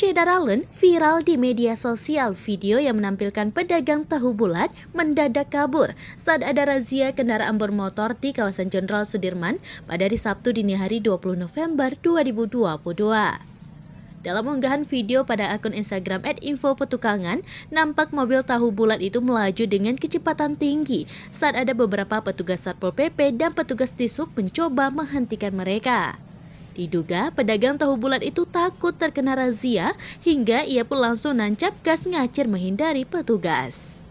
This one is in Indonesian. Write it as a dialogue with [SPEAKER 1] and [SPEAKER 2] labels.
[SPEAKER 1] Syederalun viral di media sosial. Video yang menampilkan pedagang tahu bulat mendadak kabur saat ada razia kendaraan bermotor di kawasan Jenderal Sudirman pada hari Sabtu dini hari 20 November 2022. Dalam unggahan video pada akun Instagram @infopetukangan, nampak mobil tahu bulat itu melaju dengan kecepatan tinggi saat ada beberapa petugas Satpol PP dan petugas Dishub mencoba menghentikan mereka. Diduga pedagang tahu bulat itu takut terkena razia hingga ia pun langsung nancap gas ngacir menghindari petugas.